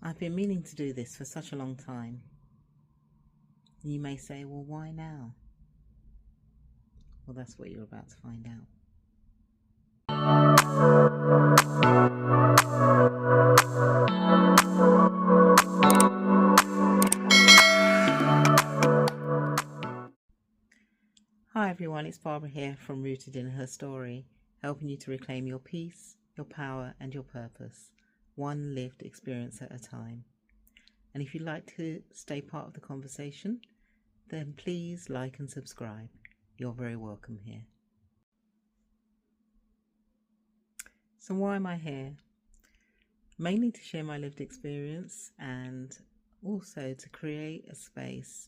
I've been meaning to do this for such a long time. You may say, well, why now? Well, that's what you're about to find out. Hi everyone, it's Barbara here from Rooted in Her Story, helping you to reclaim your peace, your power and your purpose, one lived experience at a time. And if you'd like to stay part of the conversation, then please like and subscribe. You're very welcome here. So why am I here? Mainly to share my lived experience and also to create a space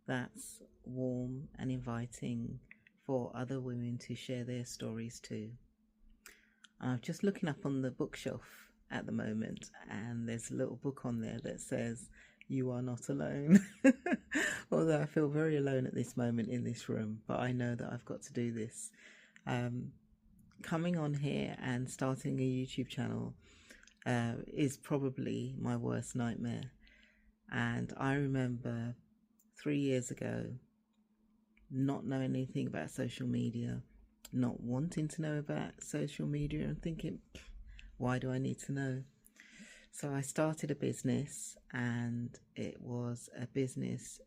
that's warm and inviting for other women to share their stories too. I'm just looking up on the bookshelf at the moment, and there's a little book on there that says you are not alone. Although I feel very alone at this moment in this room, but I know that I've got to do this. Coming on here and starting a YouTube channel is probably my worst nightmare. And I remember 3 years ago not knowing anything about social media, not wanting to know about social media and thinking, why do I need to know? So I started a business, and it was a business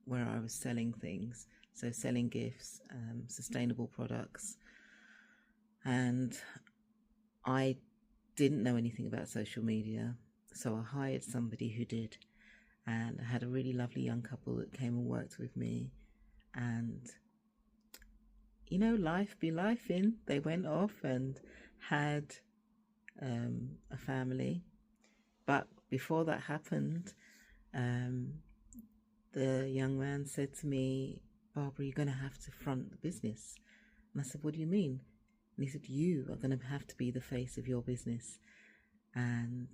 where I was selling things, so selling gifts, sustainable products, and I didn't know anything about social media, so I hired somebody who did, and I had a really lovely young couple that came and worked with me. And you know, life be lifing. They went off and had a family, but before that happened, the young man said to me, Barbara, you're going to have to front the business. And I said, what do you mean? And he said, you are going to have to be the face of your business. And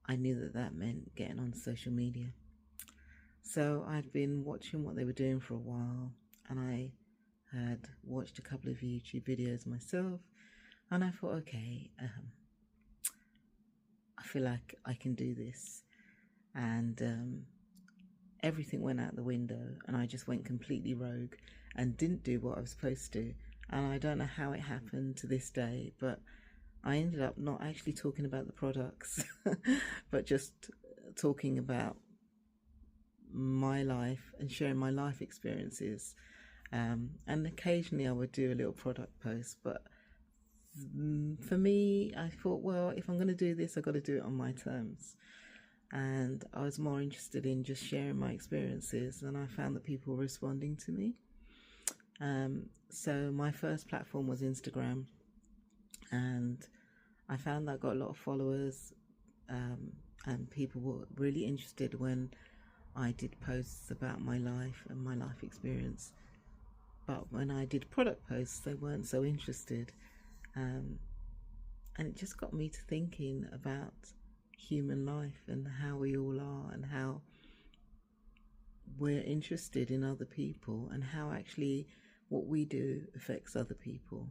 I knew that that meant getting on social media. So I'd been watching what they were doing for a while, and I had watched a couple of YouTube videos myself, and I thought, okay, I feel like I can do this. And everything went out the window, and I just went completely rogue and didn't do what I was supposed to. And I don't know how it happened to this day, but I ended up not actually talking about the products, but just talking about my life and sharing my life experiences. And occasionally I would do a little product post, but for me, I thought, well, if I'm going to do this, I've got to do it on my terms. And I was more interested in just sharing my experiences, and I found that people were responding to me. So my first platform was Instagram, and I found that I got a lot of followers, and people were really interested when I did posts about my life and my life experience. But when I did product posts, they weren't so interested. And it just got me to thinking about human life and how we all are, and how we're interested in other people, and how actually what we do affects other people.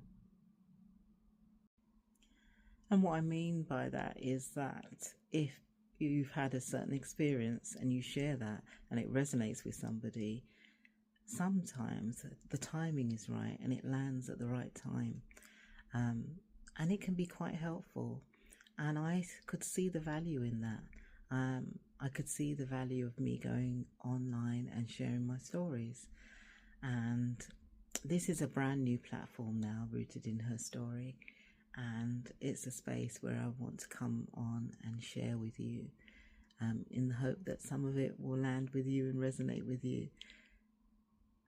And what I mean by that is that if you've had a certain experience and you share that and it resonates with somebody, sometimes the timing is right and it lands at the right time, and it can be quite helpful. And I could see the value in that. I could see the value of me going online and sharing my stories. And this is a brand new platform now, Rooted in Her Story, and it's a space where I want to come on and share with you, in the hope that some of it will land with you and resonate with you,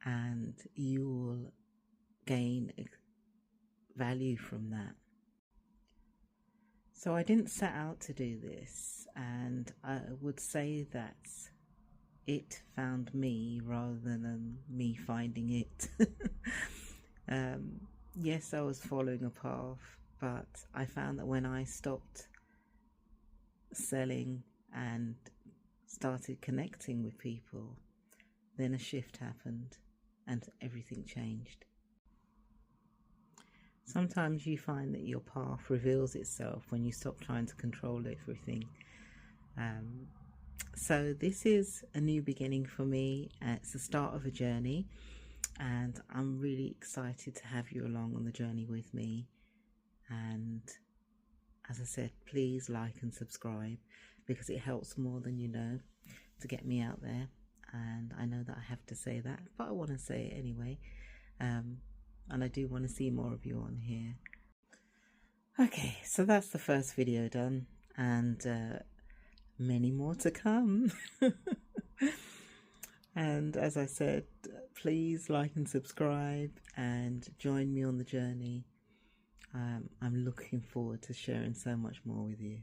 and you will gain value from that. So I didn't set out to do this, and I would say that it found me rather than me finding it. Yes, I was following a path, but I found that when I stopped selling and started connecting with people, then a shift happened and everything changed. Sometimes you find that your path reveals itself when you stop trying to control everything, So this is a new beginning for me. It's the start of a journey, and I'm really excited to have you along on the journey with me. And as I said, please like and subscribe, because it helps more than you know to get me out there. And I know that I have to say that, but I want to say it anyway. And I do want to see more of you on here. Okay, so that's the first video done, and many more to come. And as I said, please like and subscribe and join me on the journey. I'm looking forward to sharing so much more with you.